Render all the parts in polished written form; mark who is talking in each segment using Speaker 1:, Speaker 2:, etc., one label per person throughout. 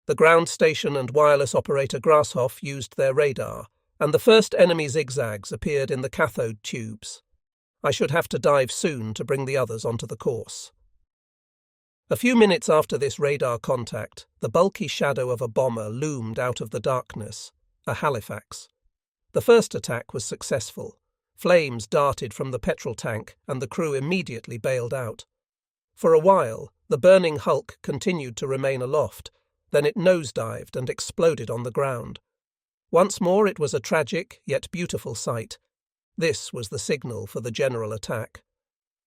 Speaker 1: The ground station and wireless operator Grasshoff used their radar, and the first enemy zigzags appeared in the cathode tubes. I should have to dive soon to bring the others onto the course. A few minutes after this radar contact, the bulky shadow of a bomber loomed out of the darkness, a Halifax. The first attack was successful. Flames darted from the petrol tank, and the crew immediately bailed out. For a while, the burning hulk continued to remain aloft, then it nosedived and exploded on the ground. Once more it was a tragic, yet beautiful sight. This was the signal for the general attack.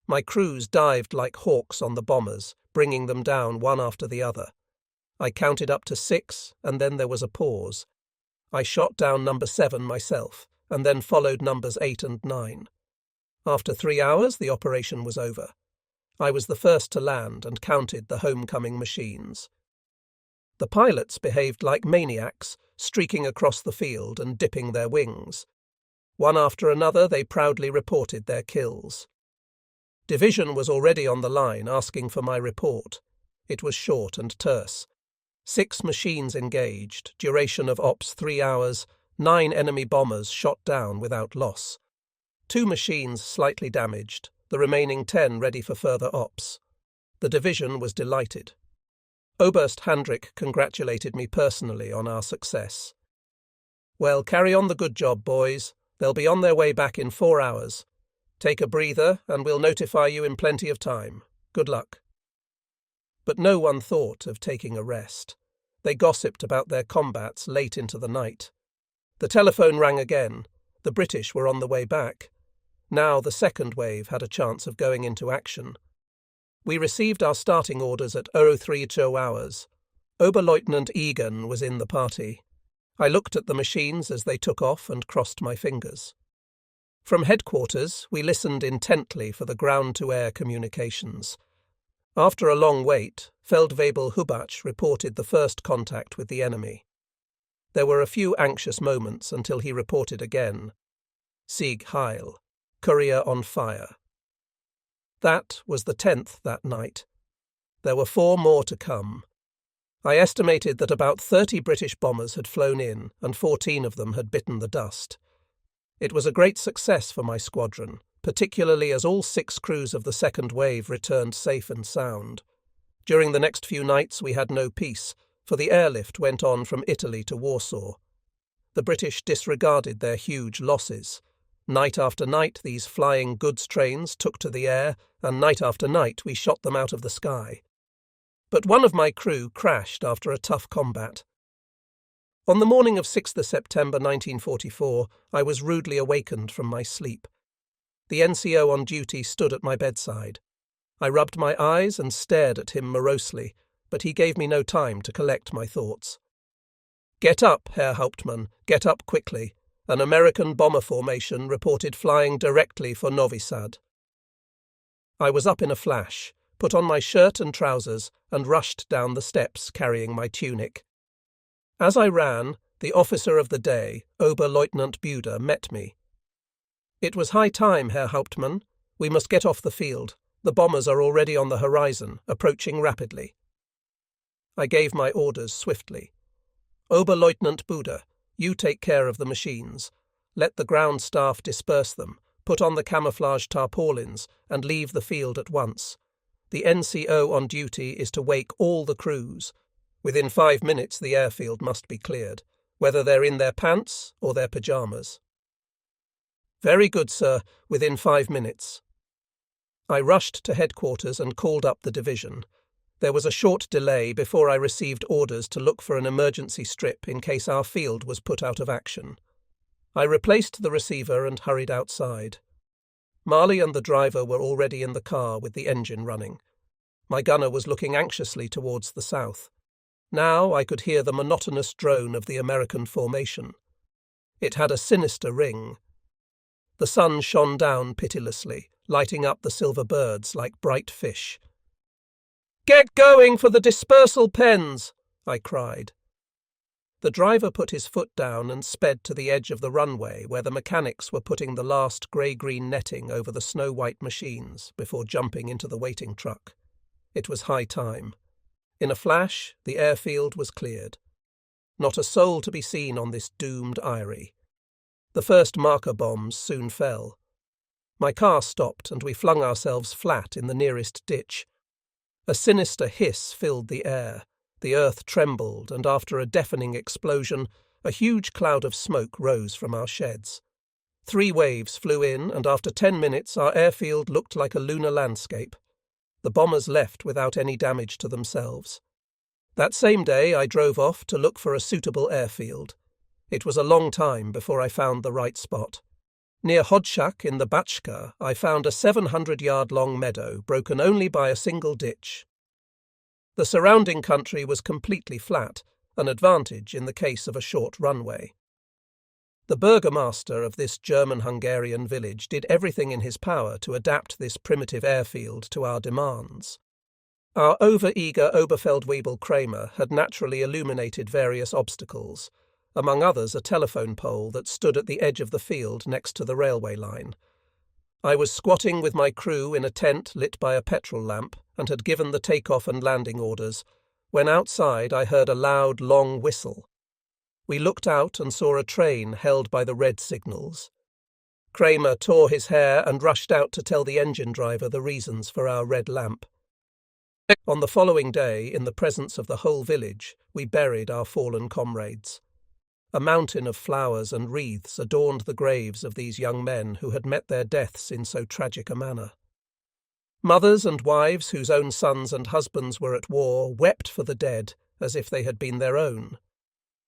Speaker 1: My crews dived like hawks on the bombers, bringing them down one after the other. I counted up to 6, and then there was a pause. I shot down number 7 myself, and then followed numbers 8 and 9. After 3 hours, the operation was over. I was the first to land and counted the homecoming machines. The pilots behaved like maniacs, streaking across the field and dipping their wings. One after another, they proudly reported their kills. Division was already on the line asking for my report. It was short and terse. 6 machines engaged, duration of ops 3 hours, 9 enemy bombers shot down without loss. 2 machines slightly damaged, the remaining 10 ready for further ops. The division was delighted. Oberst Handrick congratulated me personally on our success. "Well, carry on the good job, boys. They'll be on their way back in 4 hours. Take a breather, and we'll notify you in plenty of time. Good luck." But no one thought of taking a rest. They gossiped about their combats late into the night. The telephone rang again. The British were on the way back. Now the second wave had a chance of going into action. We received our starting orders at 03:30 hours. Oberleutnant Egan was in the party. I looked at the machines as they took off and crossed my fingers. From headquarters, we listened intently for the ground-to-air communications. After a long wait, Feldwebel Hubach reported the first contact with the enemy. There were a few anxious moments until he reported again. Sieg Heil. Courier on fire. That was the 10th that night. There were 4 more to come. I estimated that about 30 British bombers had flown in, and 14 of them had bitten the dust. It was a great success for my squadron, particularly as all 6 crews of the second wave returned safe and sound. During the next few nights we had no peace, for the airlift went on from Italy to Warsaw. The British disregarded their huge losses. Night after night these flying goods trains took to the air, and night after night we shot them out of the sky. But one of my crew crashed after a tough combat. On the morning of 6th September 1944, I was rudely awakened from my sleep. The NCO on duty stood at my bedside. I rubbed my eyes and stared at him morosely, but he gave me no time to collect my thoughts. "Get up, Herr Hauptmann, get up quickly. An American bomber formation reported flying directly for Novi Sad." I was up in a flash, put on my shirt and trousers, and rushed down the steps carrying my tunic. As I ran, the officer of the day, Oberleutnant Buder, met me. "It was high time, Herr Hauptmann. We must get off the field. The bombers are already on the horizon, approaching rapidly." I gave my orders swiftly. "Oberleutnant Buder, you take care of the machines. Let the ground staff disperse them, put on the camouflage tarpaulins, and leave the field at once. The NCO on duty is to wake all the crews. Within 5 minutes the airfield must be cleared, whether they're in their pants or their pyjamas." "Very good, sir, within 5 minutes." I rushed to headquarters and called up the division. There was a short delay before I received orders to look for an emergency strip in case our field was put out of action. I replaced the receiver and hurried outside. Marley and the driver were already in the car with the engine running. My gunner was looking anxiously towards the south. Now I could hear the monotonous drone of the American formation. It had a sinister ring. The sun shone down pitilessly, lighting up the silver birds like bright fish. "Get going for the dispersal pens!" I cried. The driver put his foot down and sped to the edge of the runway where the mechanics were putting the last grey-green netting over the snow-white machines before jumping into the waiting truck. It was high time. In a flash, the airfield was cleared. Not a soul to be seen on this doomed eyrie. The first marker bombs soon fell. My car stopped and we flung ourselves flat in the nearest ditch. A sinister hiss filled the air. The earth trembled, and after a deafening explosion, a huge cloud of smoke rose from our sheds. 3 waves flew in, and after 10 minutes our airfield looked like a lunar landscape. The bombers left without any damage to themselves. That same day I drove off to look for a suitable airfield. It was a long time before I found the right spot. Near Hodschak in the Batschka, I found a 700-yard-long meadow broken only by a single ditch. The surrounding country was completely flat, an advantage in the case of a short runway. The burgomaster of this German-Hungarian village did everything in his power to adapt this primitive airfield to our demands. Our over-eager Oberfeldwebel Kramer had naturally illuminated various obstacles, among others a telephone pole that stood at the edge of the field next to the railway line. I was squatting with my crew in a tent lit by a petrol lamp and had given the take-off and landing orders, when outside I heard a loud, long whistle. We looked out and saw a train held by the red signals. Kramer tore his hair and rushed out to tell the engine driver the reasons for our red lamp. On the following day, in the presence of the whole village, we buried our fallen comrades. A mountain of flowers and wreaths adorned the graves of these young men who had met their deaths in so tragic a manner. Mothers and wives whose own sons and husbands were at war wept for the dead as if they had been their own.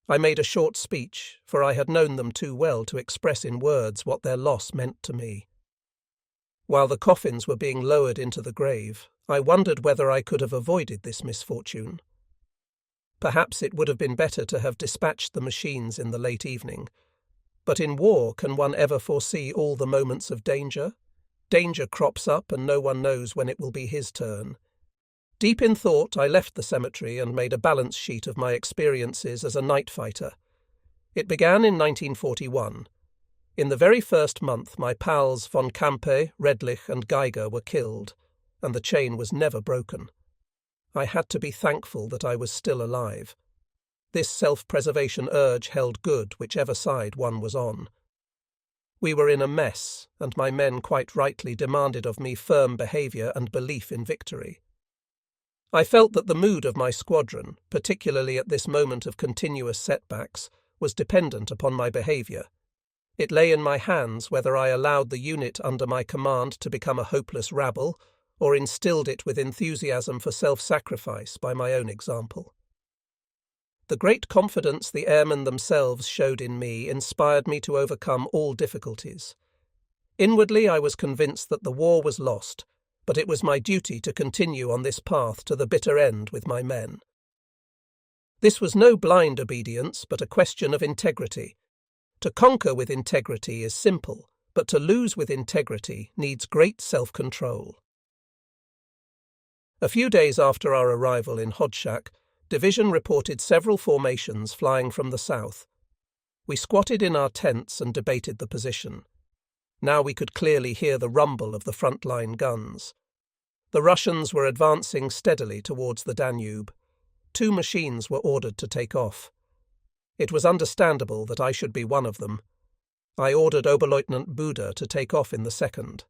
Speaker 1: I made a short speech, for I had known them too well to express in words what their loss meant to me. While the coffins were being lowered into the grave, I wondered whether I could have avoided this misfortune. Perhaps it would have been better to have dispatched the machines in the late evening. But in war, can one ever foresee all the moments of danger? Danger crops up and no one knows when it will be his turn. Deep in thought, I left the cemetery and made a balance sheet of my experiences as a night fighter. It began in 1941. In the very first month, my pals von Campe, Redlich and Geiger were killed, and the chain was never broken. I had to be thankful that I was still alive. This self-preservation urge held good whichever side one was on. We were in a mess, and my men quite rightly demanded of me firm behaviour and belief in victory. I felt that the mood of my squadron, particularly at this moment of continuous setbacks, was dependent upon my behaviour. It lay in my hands whether I allowed the unit under my command to become a hopeless rabble, or instilled it with enthusiasm for self-sacrifice by my own example. The great confidence the airmen themselves showed in me inspired me to overcome all difficulties. Inwardly I was convinced that the war was lost, but it was my duty to continue on this path to the bitter end with my men. This was no blind obedience, but a question of integrity. To conquer with integrity is simple, but to lose with integrity needs great self-control. A few days after our arrival in Hodschak, Division reported several formations flying from the south. We squatted in our tents and debated the position. Now we could clearly hear the rumble of the front-line guns. The Russians were advancing steadily towards the Danube. 2 machines were ordered to take off. It was understandable that I should be one of them. I ordered Oberleutnant Buder to take off in the second.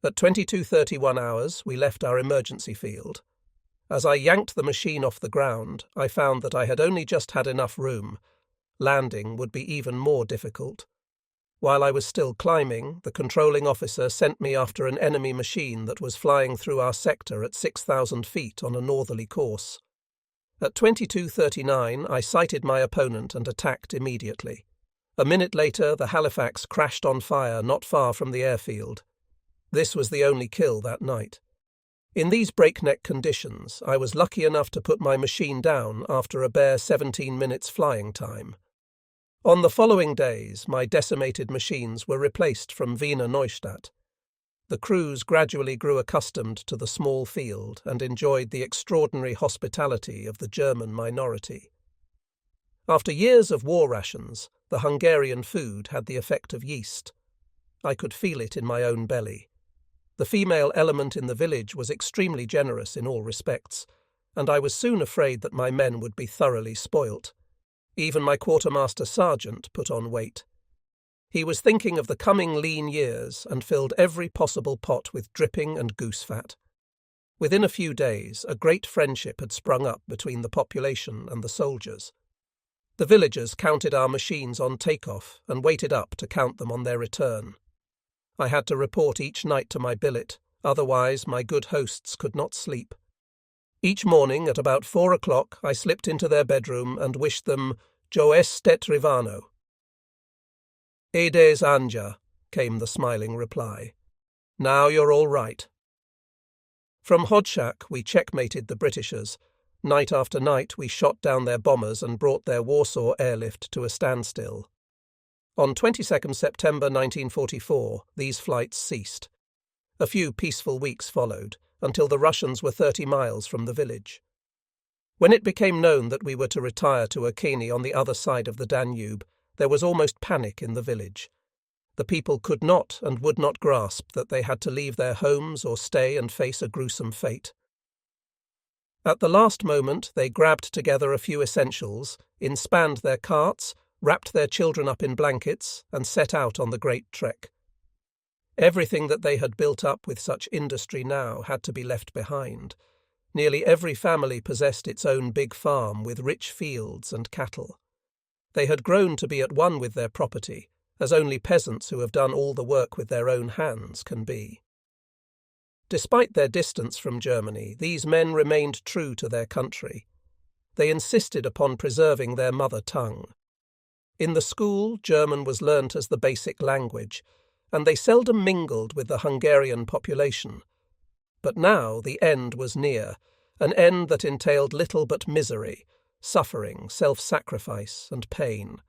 Speaker 1: At 22:31 hours, we left our emergency field. As I yanked the machine off the ground, I found that I had only just had enough room. Landing would be even more difficult. While I was still climbing, the controlling officer sent me after an enemy machine that was flying through our sector at 6,000 feet on a northerly course. At 22:39, I sighted my opponent and attacked immediately. A minute later, the Halifax crashed on fire not far from the airfield. This was the only kill that night. In these breakneck conditions, I was lucky enough to put my machine down after a bare 17 minutes flying time. On the following days, my decimated machines were replaced from Wiener Neustadt. The crews gradually grew accustomed to the small field and enjoyed the extraordinary hospitality of the German minority. After years of war rations, the Hungarian food had the effect of yeast. I could feel it in my own belly. The female element in the village was extremely generous in all respects. and I was soon afraid that my men would be thoroughly spoilt. Even my quartermaster sergeant put on weight. He was thinking of the coming lean years and filled every possible pot with dripping and goose fat. Within a few days, a great friendship had sprung up between the population and the soldiers. The villagers counted our machines on takeoff and waited up to count them on their return. I had to report each night to my billet, otherwise my good hosts could not sleep. Each morning at about 4 o'clock I slipped into their bedroom and wished them "Jo estet rivano." "Edes anja," came the smiling reply. "Now you're all right." From Hodshak we checkmated the Britishers. Night after night we shot down their bombers and brought their Warsaw airlift to a standstill. On 22nd September 1944 these flights ceased. A few peaceful weeks followed, until the Russians were 30 miles from the village. When it became known that we were to retire to Akeni on the other side of the Danube, there was almost panic in the village. The people could not and would not grasp that they had to leave their homes or stay and face a gruesome fate. At the last moment they grabbed together a few essentials, inspanned their carts, wrapped their children up in blankets, and set out on the great trek. Everything that they had built up with such industry now had to be left behind. Nearly every family possessed its own big farm with rich fields and cattle. They had grown to be at one with their property, as only peasants who have done all the work with their own hands can be. Despite their distance from Germany, these men remained true to their country. They insisted upon preserving their mother tongue. In the school, German was learnt as the basic language, and they seldom mingled with the Hungarian population. But now the end was near, an end that entailed little but misery, suffering, self-sacrifice, and pain.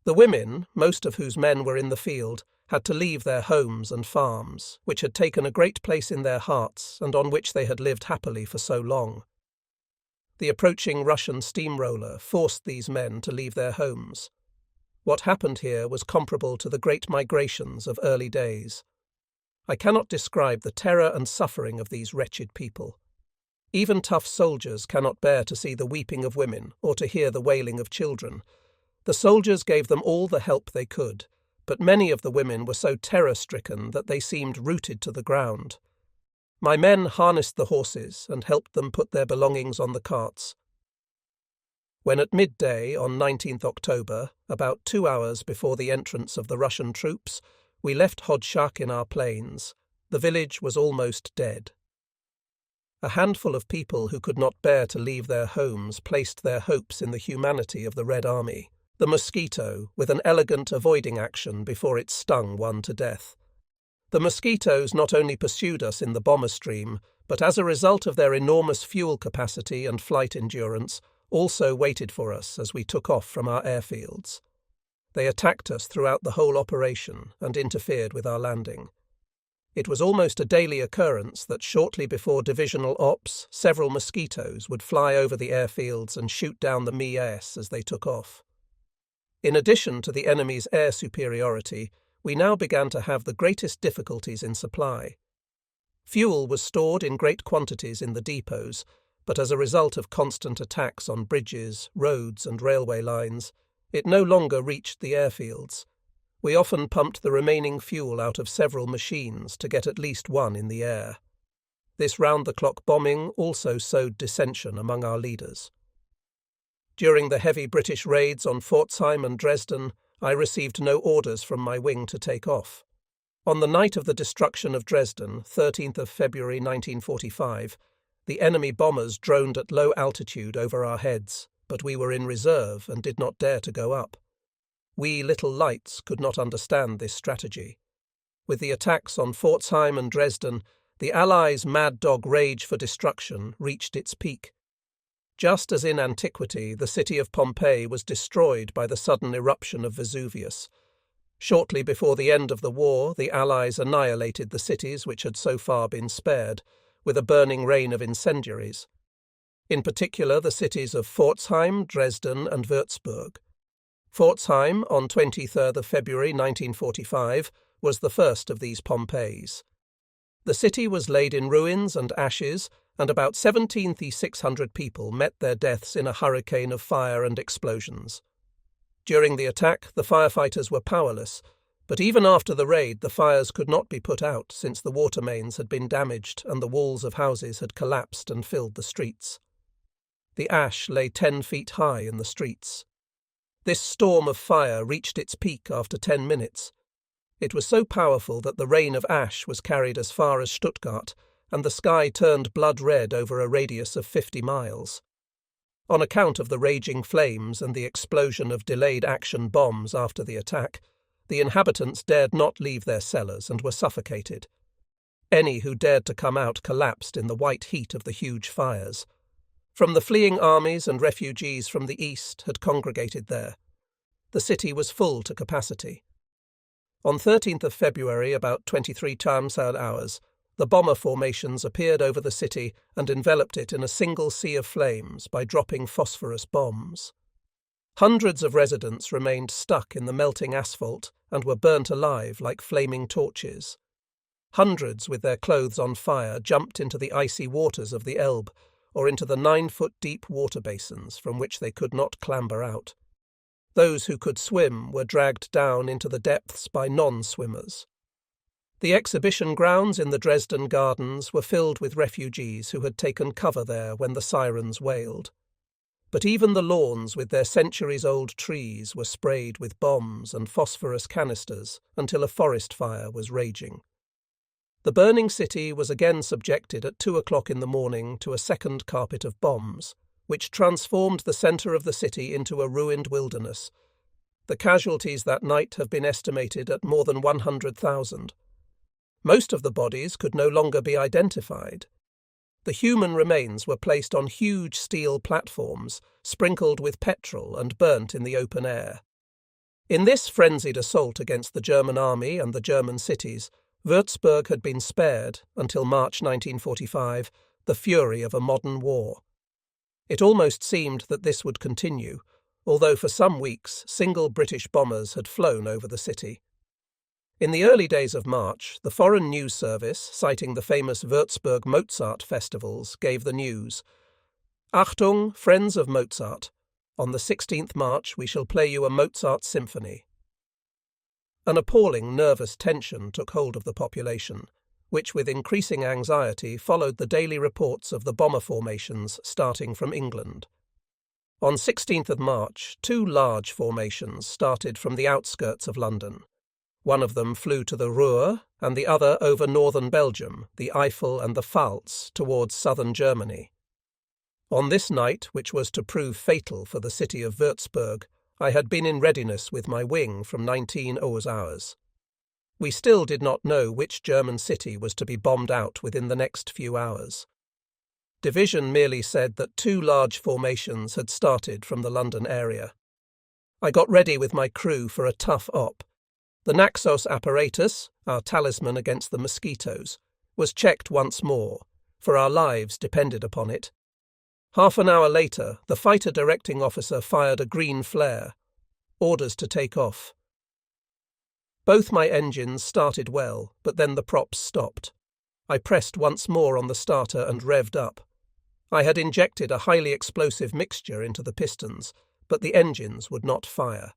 Speaker 1: The women, most of whose men were in the field, had to leave their homes and farms, which had taken a great place in their hearts and on which they had lived happily for so long. The approaching Russian steamroller forced these men to leave their homes. What happened here was comparable to the great migrations of early days. I cannot describe the terror and suffering of these wretched people. Even tough soldiers cannot bear to see the weeping of women or to hear the wailing of children. The soldiers gave them all the help they could, but many of the women were so terror-stricken that they seemed rooted to the ground. My men harnessed the horses and helped them put their belongings on the carts. When at midday on 19th October, about 2 hours before the entrance of the Russian troops, we left Hodshak in our planes, the village was almost dead. A handful of people who could not bear to leave their homes placed their hopes in the humanity of the Red Army, the mosquito, with an elegant avoiding action before it stung one to death. The mosquitoes not only pursued us in the bomber stream, but as a result of their enormous fuel capacity and flight endurance, also waited for us as we took off from our airfields. They attacked us throughout the whole operation and interfered with our landing. It was almost a daily occurrence that shortly before divisional ops, several mosquitoes would fly over the airfields and shoot down the Mi-S as they took off. In addition to the enemy's air superiority, we now began to have the greatest difficulties in supply. Fuel was stored in great quantities in the depots, but as a result of constant attacks on bridges, roads and railway lines, it no longer reached the airfields. We often pumped the remaining fuel out of several machines to get at least one in the air. This round-the-clock bombing also sowed dissension among our leaders. During the heavy British raids on Pforzheim and Dresden, I received no orders from my wing to take off. On the night of the destruction of Dresden, 13th of February 1945, the enemy bombers droned at low altitude over our heads, but we were in reserve and did not dare to go up. We little lights could not understand this strategy. With the attacks on Pforzheim and Dresden, the Allies' mad dog rage for destruction reached its peak. Just as in antiquity, the city of Pompeii was destroyed by the sudden eruption of Vesuvius. Shortly before the end of the war, the Allies annihilated the cities which had so far been spared, with a burning rain of incendiaries. In particular, the cities of Pforzheim, Dresden, and Würzburg. Pforzheim, on 23rd of February 1945, was the first of these Pompeiis. The city was laid in ruins and ashes, and about 17,600 people met their deaths in a hurricane of fire and explosions. During the attack, the firefighters were powerless, but even after the raid, the fires could not be put out since the water mains had been damaged and the walls of houses had collapsed and filled the streets. The ash lay 10 feet high in the streets. This storm of fire reached its peak after 10 minutes. It was so powerful that the rain of ash was carried as far as Stuttgart, and the sky turned blood red over a radius of 50 miles. On account of the raging flames and the explosion of delayed action bombs after the attack, the inhabitants dared not leave their cellars and were suffocated. Any who dared to come out collapsed in the white heat of the huge fires. From the fleeing armies and refugees from the east had congregated there. The city was full to capacity. On 13th of February, about 23 hours, the bomber formations appeared over the city and enveloped it in a single sea of flames by dropping phosphorus bombs. Hundreds of residents remained stuck in the melting asphalt and were burnt alive like flaming torches. Hundreds, with their clothes on fire, jumped into the icy waters of the Elbe or into the 9-foot-deep water basins from which they could not clamber out. Those who could swim were dragged down into the depths by non-swimmers. The exhibition grounds in the Dresden Gardens were filled with refugees who had taken cover there when the sirens wailed. But even the lawns with their centuries-old trees were sprayed with bombs and phosphorus canisters until a forest fire was raging. The burning city was again subjected at 2 o'clock in the morning to a second carpet of bombs, which transformed the centre of the city into a ruined wilderness. The casualties that night have been estimated at more than 100,000. Most of the bodies could no longer be identified. The human remains were placed on huge steel platforms, sprinkled with petrol and burnt in the open air. In this frenzied assault against the German army and the German cities, Würzburg had been spared, until March 1945, the fury of a modern war. It almost seemed that this would continue, although for some weeks single British bombers had flown over the city. In the early days of March, the Foreign News Service, citing the famous Würzburg Mozart festivals, gave the news, "Achtung, friends of Mozart. On the 16th March we shall play you a Mozart symphony." An appalling nervous tension took hold of the population, which with increasing anxiety followed the daily reports of the bomber formations starting from England. On 16th of March, 2 large formations started from the outskirts of London. One of them flew to the Ruhr, and the other over northern Belgium, the Eifel and the Pfalz, towards southern Germany. On this night, which was to prove fatal for the city of Würzburg, I had been in readiness with my wing from 19 hours. We still did not know which German city was to be bombed out within the next few hours. Division merely said that 2 large formations had started from the London area. I got ready with my crew for a tough op. The Naxos apparatus, our talisman against the mosquitoes, was checked once more, for our lives depended upon it. Half an hour later, the fighter directing officer fired a green flare. Orders to take off. Both my engines started well, but then the props stopped. I pressed once more on the starter and revved up. I had injected a highly explosive mixture into the pistons, but the engines would not fire.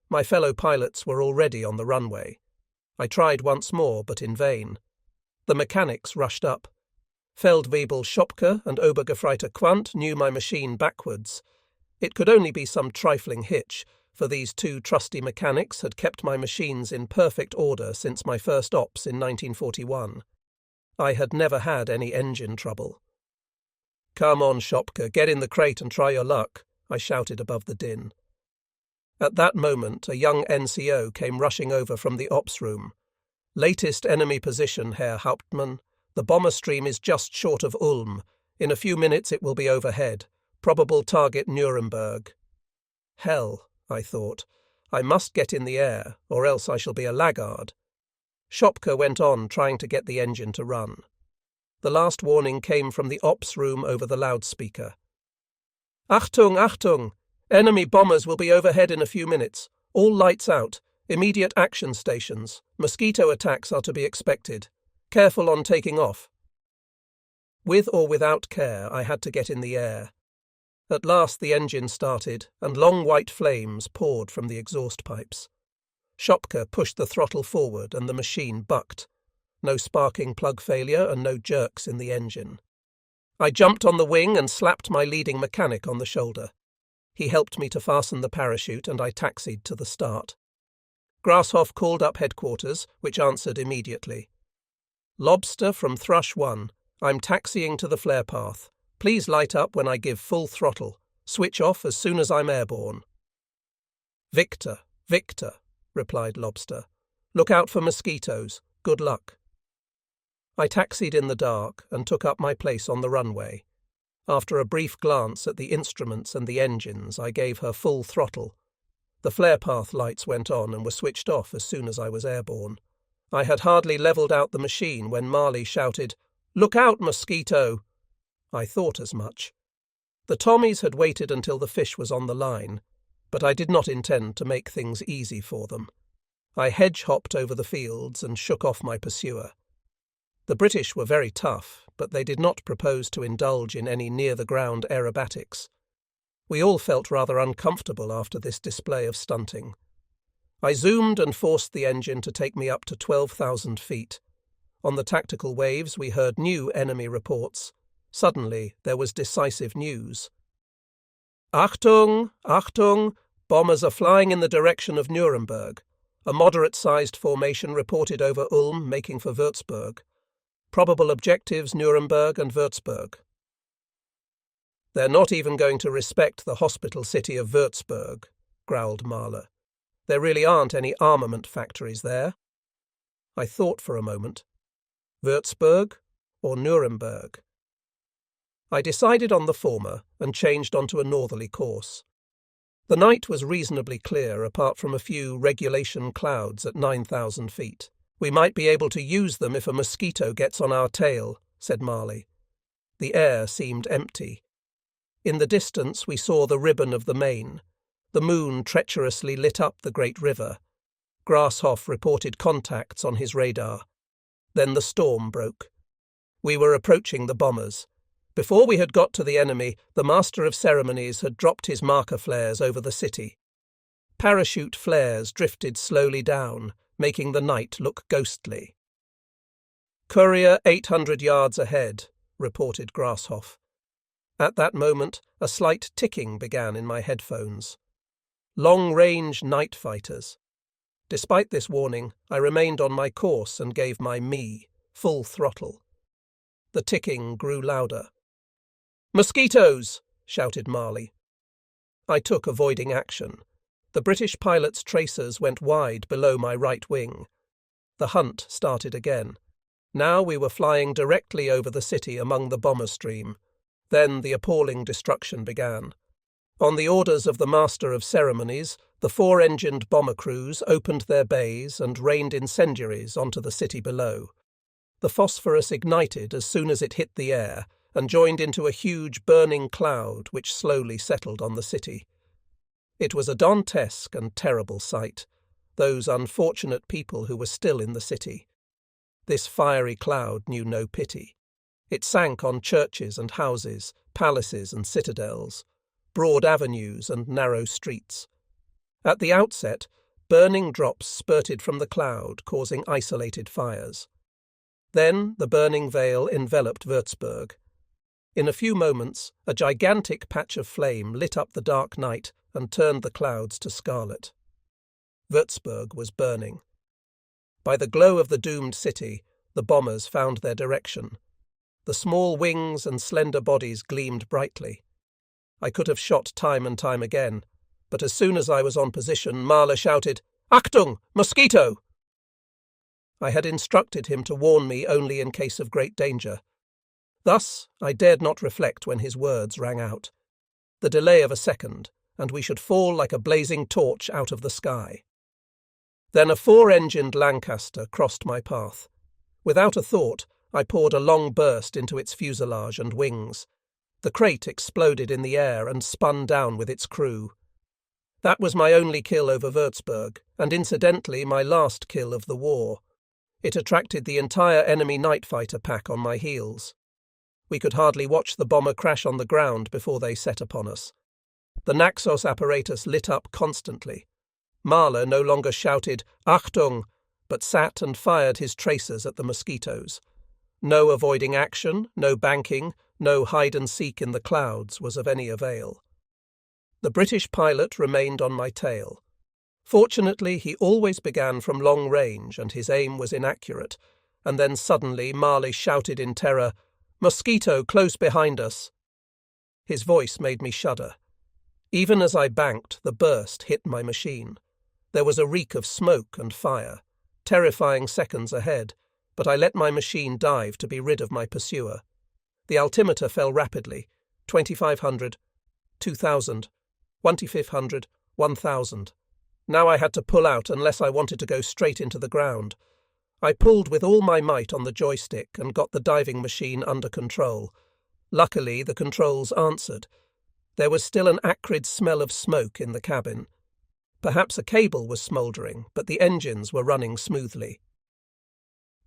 Speaker 1: My fellow pilots were already on the runway. I tried once more, but in vain. The mechanics rushed up. Feldwebel Schopke and Obergefreiter Quandt knew my machine backwards. It could only be some trifling hitch, for these 2 trusty mechanics had kept my machines in perfect order since my first ops in 1941. I had never had any engine trouble. "Come on, Schopke, get in the crate and try your luck," I shouted above the din. At that moment, a young NCO came rushing over from the ops room. "Latest enemy position, Herr Hauptmann. The bomber stream is just short of Ulm. In a few minutes it will be overhead. Probable target Nuremberg." Hell, I thought. I must get in the air, or else I shall be a laggard. Schopke went on trying to get the engine to run. The last warning came from the ops room over the loudspeaker. "Achtung, Achtung! Enemy bombers will be overhead in a few minutes. All lights out. Immediate action stations. Mosquito attacks are to be expected. Careful on taking off." With or without care, I had to get in the air. At last the engine started, and long white flames poured from the exhaust pipes. Schopke pushed the throttle forward, and the machine bucked. No sparking plug failure and no jerks in the engine. I jumped on the wing and slapped my leading mechanic on the shoulder. He helped me to fasten the parachute, and I taxied to the start. Grasshoff called up headquarters, which answered immediately. Lobster from Thrush 1. I'm taxiing to the flare path. Please light up when I give full throttle. Switch off as soon as I'm airborne. Victor, Victor, replied Lobster. Look out for mosquitoes. Good luck. I taxied in the dark and took up my place on the runway. After a brief glance at the instruments and the engines, I gave her full throttle. The flare path lights went on and were switched off as soon as I was airborne. I had hardly levelled out the machine when Marley shouted, "Look out, mosquito!" I thought as much. The Tommies had waited until the fish was on the line, but I did not intend to make things easy for them. I hedge-hopped over the fields and shook off my pursuer. The British were very tough, but they did not propose to indulge in any near-the-ground aerobatics. We all felt rather uncomfortable after this display of stunting. I zoomed and forced the engine to take me up to 12,000 feet. On the tactical waves we heard new enemy reports. Suddenly there was decisive news. Achtung! Achtung! Bombers are flying in the direction of Nuremberg. A moderate-sized formation reported over Ulm, making for Würzburg. Probable objectives Nuremberg and Würzburg. They're not even going to respect the hospital city of Würzburg, growled Mahler. There really aren't any armament factories there. I thought for a moment. Würzburg or Nuremberg? I decided on the former and changed onto a northerly course. The night was reasonably clear apart from a few regulation clouds at 9,000 feet. We might be able to use them if a mosquito gets on our tail, said Marley. The air seemed empty. In the distance we saw the ribbon of the Main. The moon treacherously lit up the great river. Grasshoff reported contacts on his radar. Then the storm broke. We were approaching the bombers. Before we had got to the enemy, the Master of Ceremonies had dropped his marker flares over the city. Parachute flares drifted slowly down, making the night look ghostly. Courier 800 yards ahead, reported Grasshoff. At that moment, a slight ticking began in my headphones. Long-range night fighters. Despite this warning, I remained on my course and gave my me full throttle. The ticking grew louder. "Mosquitoes!" shouted Marley. I took avoiding action. The British pilot's tracers went wide below my right wing. The hunt started again. Now we were flying directly over the city among the bomber stream. Then the appalling destruction began. On the orders of the Master of Ceremonies, the four-engined bomber crews opened their bays and rained incendiaries onto the city below. The phosphorus ignited as soon as it hit the air and joined into a huge burning cloud which slowly settled on the city. It was a dantesque and terrible sight, those unfortunate people who were still in the city. This fiery cloud knew no pity. It sank on churches and houses, palaces and citadels, broad avenues and narrow streets. At the outset, burning drops spurted from the cloud, causing isolated fires. Then the burning veil enveloped Würzburg. In a few moments, a gigantic patch of flame lit up the dark night and turned the clouds to scarlet. Würzburg was burning. By the glow of the doomed city, the bombers found their direction. The small wings and slender bodies gleamed brightly. I could have shot time and time again, but as soon as I was on position, Mahler shouted, "Achtung! Mosquito!" I had instructed him to warn me only in case of great danger. Thus, I dared not reflect when his words rang out. The delay of a second, and we should fall like a blazing torch out of the sky. Then a four-engined Lancaster crossed my path. Without a thought, I poured a long burst into its fuselage and wings. The crate exploded in the air and spun down with its crew. That was my only kill over Würzburg, and incidentally my last kill of the war. It attracted the entire enemy night fighter pack on my heels. We could hardly watch the bomber crash on the ground before they set upon us. The Naxos apparatus lit up constantly. Mahler no longer shouted, "Achtung!" but sat and fired his tracers at the mosquitoes. No avoiding action, no banking, no hide-and-seek in the clouds was of any avail. The British pilot remained on my tail. Fortunately, he always began from long range and his aim was inaccurate, and then suddenly Marley shouted in terror, "Mosquito close behind us!" His voice made me shudder. Even as I banked, the burst hit my machine. There was a reek of smoke and fire, terrifying seconds ahead, but I let my machine dive to be rid of my pursuer. The altimeter fell rapidly, 2500, 2000, 1500, 1000. Now I had to pull out unless I wanted to go straight into the ground. I pulled with all my might on the joystick and got the diving machine under control. Luckily, the controls answered. There was still an acrid smell of smoke in the cabin. Perhaps a cable was smouldering, but the engines were running smoothly.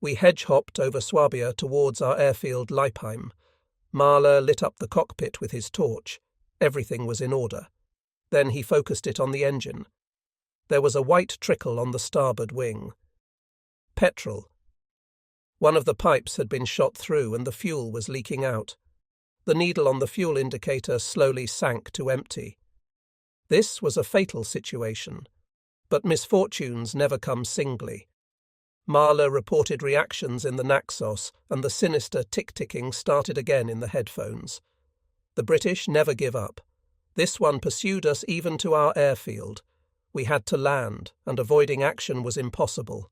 Speaker 1: We hedge-hopped over Swabia towards our airfield Leipheim. Mahler lit up the cockpit with his torch. Everything was in order. Then he focused it on the engine. There was a white trickle on the starboard wing. Petrol. One of the pipes had been shot through and the fuel was leaking out. The needle on the fuel indicator slowly sank to empty. This was a fatal situation, but misfortunes never come singly. Mahler reported reactions in the Naxos, and the sinister tick-ticking started again in the headphones. The British never give up. This one pursued us even to our airfield. We had to land, and avoiding action was impossible.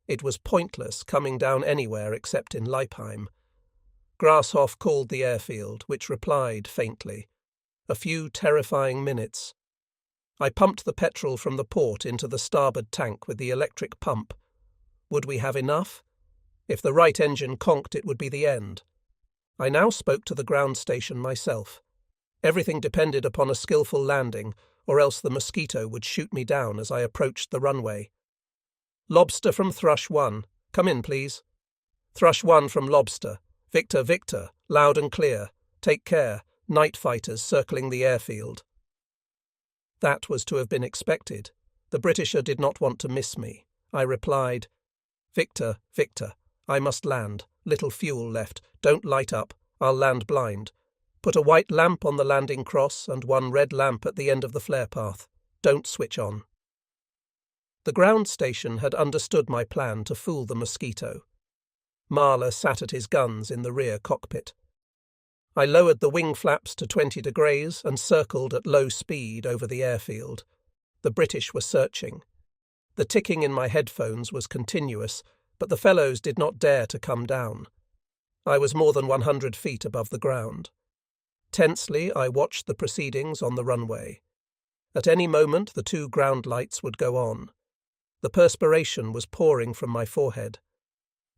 Speaker 1: It was pointless coming down anywhere except in Leipheim. Grasshoff called the airfield, which replied faintly. A few terrifying minutes. I pumped the petrol from the port into the starboard tank with the electric pump. Would we have enough? If the right engine conked, it would be the end. I now spoke to the ground station myself. Everything depended upon a skillful landing, or else the mosquito would shoot me down as I approached the runway. Lobster from Thrush 1. Come in, please. Thrush 1 from Lobster. Victor, Victor. Loud and clear. Take care. Night fighters circling the airfield. That was to have been expected. The Britisher did not want to miss me. I replied, "Victor, Victor, I must land. Little fuel left. Don't light up. I'll land blind. Put a white lamp on the landing cross and one red lamp at the end of the flare path. Don't switch on." The ground station had understood my plan to fool the mosquito. Mahler sat at his guns in the rear cockpit. I lowered the wing flaps to 20 degrees and circled at low speed over the airfield. The British were searching. The ticking in my headphones was continuous, but the fellows did not dare to come down. I was more than 100 feet above the ground. Tensely, I watched the proceedings on the runway. At any moment, the 2 ground lights would go on. The perspiration was pouring from my forehead.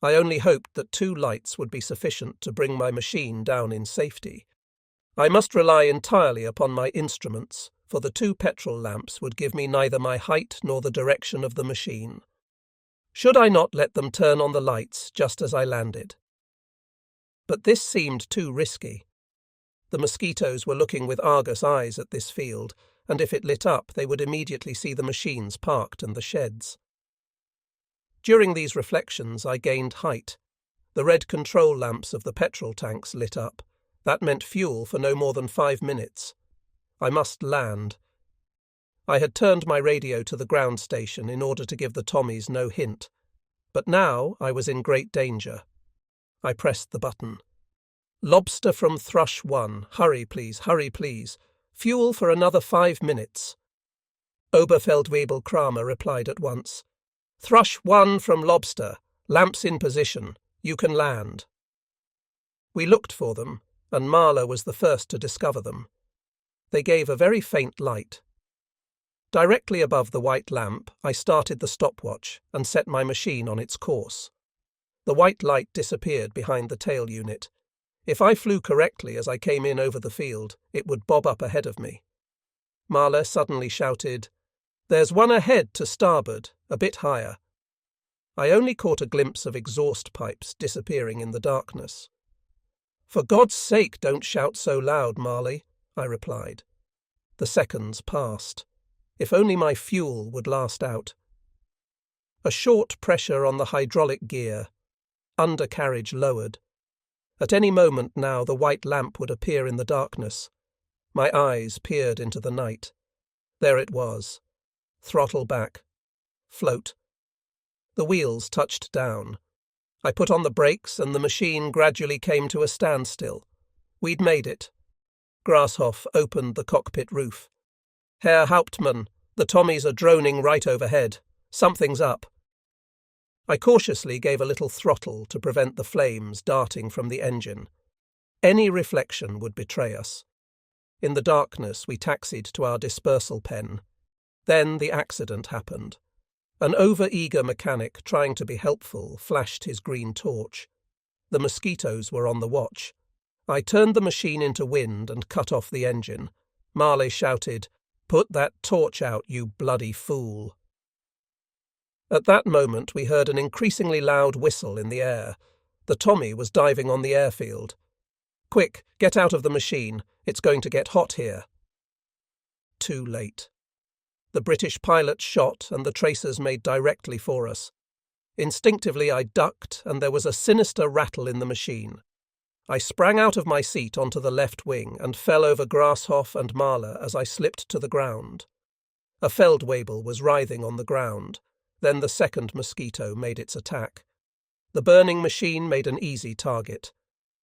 Speaker 1: I only hoped that 2 lights would be sufficient to bring my machine down in safety. I must rely entirely upon my instruments, for the 2 petrol lamps would give me neither my height nor the direction of the machine. Should I not let them turn on the lights just as I landed? But this seemed too risky. The mosquitoes were looking with Argus eyes at this field, and if it lit up, they would immediately see the machines parked and the sheds. During these reflections, I gained height. The red control lamps of the petrol tanks lit up. That meant fuel for no more than 5 minutes. I must land. I had turned my radio to the ground station in order to give the Tommies no hint. But now I was in great danger. I pressed the button. "Lobster from Thrush 1. Hurry, please. Fuel for another 5 minutes." Oberfeldwebel Kramer replied at once. "Thrush 1 from Lobster. Lamps in position. You can land." We looked for them, and Mahler was the first to discover them. They gave a very faint light. Directly above the white lamp, I started the stopwatch and set my machine on its course. The white light disappeared behind the tail unit. If I flew correctly as I came in over the field, it would bob up ahead of me. Mahler suddenly shouted, "There's one ahead to starboard, a bit higher." I only caught a glimpse of exhaust pipes disappearing in the darkness. "For God's sake, don't shout so loud, Marley," I replied. The seconds passed. If only my fuel would last out. A short pressure on the hydraulic gear. Undercarriage lowered. At any moment now the white lamp would appear in the darkness. My eyes peered into the night. There it was. Throttle back. Float. The wheels touched down. I put on the brakes and the machine gradually came to a standstill. We'd made it. Grasshoff opened the cockpit roof. "Herr Hauptmann, the Tommies are droning right overhead. Something's up." I cautiously gave a little throttle to prevent the flames darting from the engine. Any reflection would betray us. In the darkness we taxied to our dispersal pen. Then the accident happened. An over-eager mechanic trying to be helpful flashed his green torch. The mosquitoes were on the watch. I turned the machine into wind and cut off the engine. Marley shouted, "Put that torch out, you bloody fool." At that moment we heard an increasingly loud whistle in the air. The Tommy was diving on the airfield. "Quick, get out of the machine. It's going to get hot here." Too late. The British pilot shot and the tracers made directly for us. Instinctively I ducked and there was a sinister rattle in the machine. I sprang out of my seat onto the left wing and fell over Grasshoff and Mahler as I slipped to the ground. A Feldwebel was writhing on the ground. Then the second mosquito made its attack. The burning machine made an easy target.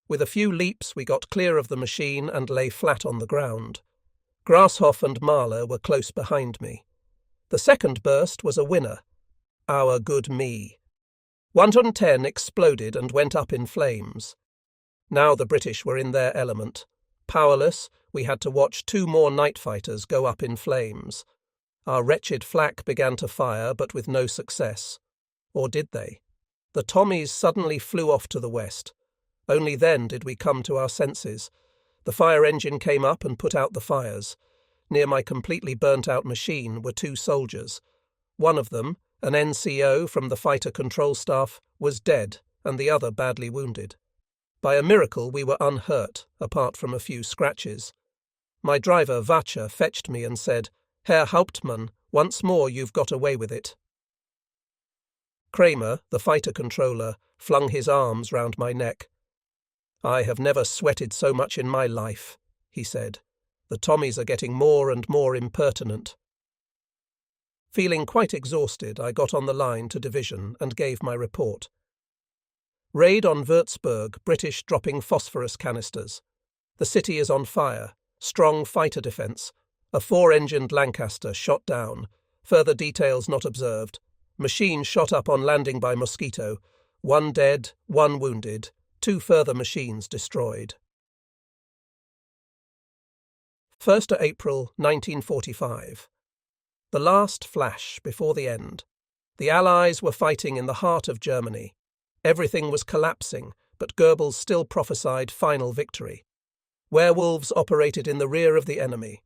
Speaker 1: With a few leaps we got clear of the machine and lay flat on the ground. Grasshoff and Mahler were close behind me. The second burst was a winner. Our good me. 110 exploded and went up in flames. Now the British were in their element. Powerless, we had to watch 2 more night fighters go up in flames. Our wretched flak began to fire, but with no success. Or did they? The Tommies suddenly flew off to the west. Only then did we come to our senses. The fire engine came up and put out the fires. Near my completely burnt-out machine were 2 soldiers. One of them, an NCO from the fighter control staff, was dead, and the other badly wounded. By a miracle we were unhurt, apart from a few scratches. My driver, Vacher, fetched me and said, "Herr Hauptmann, once more you've got away with it." Kramer, the fighter controller, flung his arms round my neck. "I have never sweated so much in my life," he said. "The Tommies are getting more and more impertinent." Feeling quite exhausted, I got on the line to division and gave my report. Raid on Würzburg, British dropping phosphorus canisters. The city is on fire. Strong fighter defence. A 4-engined Lancaster shot down. Further details not observed. Machine shot up on landing by mosquito. 1 dead, 1 wounded. 2 further machines destroyed. 1st April 1945. The last flash before the end. The Allies were fighting in the heart of Germany. Everything was collapsing, but Goebbels still prophesied final victory. Werewolves operated in the rear of the enemy.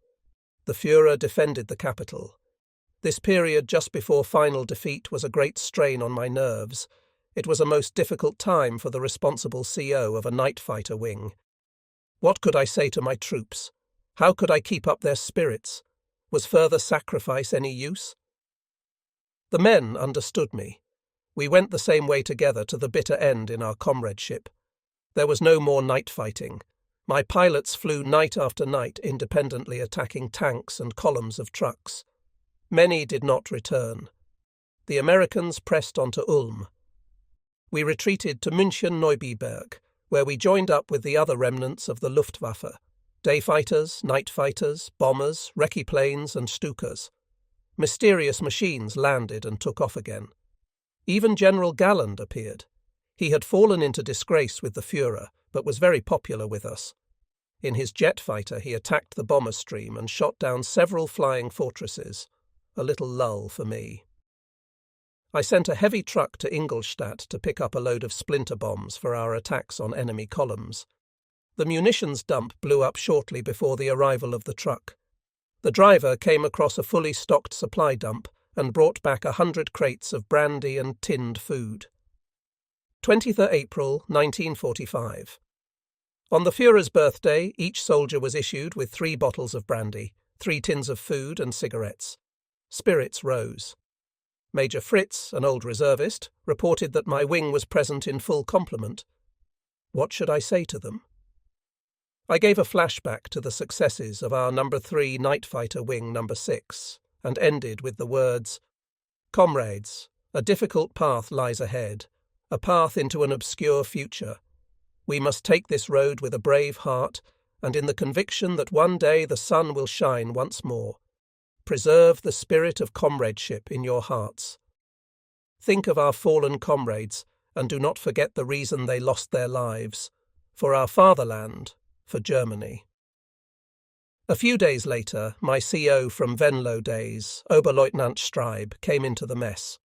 Speaker 1: The Führer defended the capital. This period just before final defeat was a great strain on my nerves. It was a most difficult time for the responsible CO of a night fighter wing. What could I say to my troops? How could I keep up their spirits? Was further sacrifice any use? The men understood me. We went the same way together to the bitter end in our comradeship. There was no more night fighting. My pilots flew night after night independently attacking tanks and columns of trucks. Many did not return. The Americans pressed on to Ulm. We retreated to München-Neubiberg, where we joined up with the other remnants of the Luftwaffe, day fighters, night fighters, bombers, recce planes and Stukas. Mysterious machines landed and took off again. Even General Galland appeared. He had fallen into disgrace with the Führer, but was very popular with us. In his jet fighter he attacked the bomber stream and shot down several flying fortresses. A little lull for me. I sent a heavy truck to Ingolstadt to pick up a load of splinter bombs for our attacks on enemy columns. The munitions dump blew up shortly before the arrival of the truck. The driver came across a fully stocked supply dump and brought back 100 crates of brandy and tinned food. 20th April 1945. On the Führer's birthday, each soldier was issued with 3 bottles of brandy, 3 tins of food and cigarettes. Spirits rose. Major Fritz, an old reservist, reported that my wing was present in full complement. What should I say to them? I gave a flashback to the successes of our No. 3 Night Fighter Wing No. 6 and ended with the words, "Comrades, a difficult path lies ahead, a path into an obscure future. We must take this road with a brave heart and in the conviction that one day the sun will shine once more. Preserve the spirit of comradeship in your hearts. Think of our fallen comrades and do not forget the reason they lost their lives. For our fatherland, for Germany." A few days later, my CO from Venlo days, Oberleutnant Streib, came into the mess.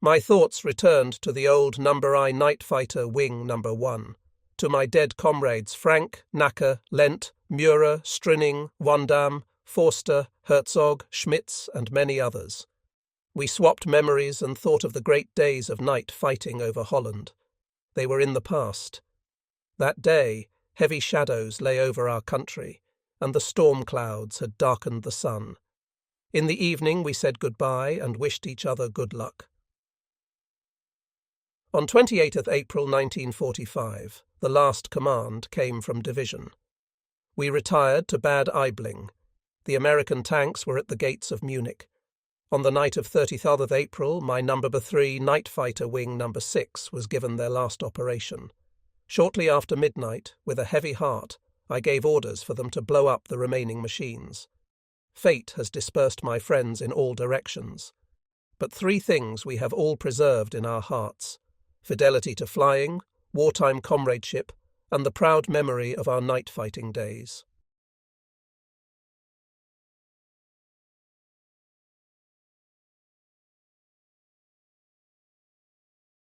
Speaker 1: My thoughts returned to the old No. I Night Fighter Wing No. 1, to my dead comrades Frank, Nacker, Lent, Murer, Strinning, Wandam, Forster, Herzog, Schmitz, and many others. We swapped memories and thought of the great days of night fighting over Holland. They were in the past. That day, heavy shadows lay over our country, and the storm clouds had darkened the sun. In the evening we said goodbye and wished each other good luck. On 28th April 1945, the last command came from division. We retired to Bad Aibling. The American tanks were at the gates of Munich. On the night of 30th April, my No. 3 Night Fighter Wing No. 6 was given their last operation. Shortly after midnight, with a heavy heart, I gave orders for them to blow up the remaining machines. Fate has dispersed my friends in all directions. But 3 things we have all preserved in our hearts: fidelity to flying, wartime comradeship, and the proud memory of our night fighting days.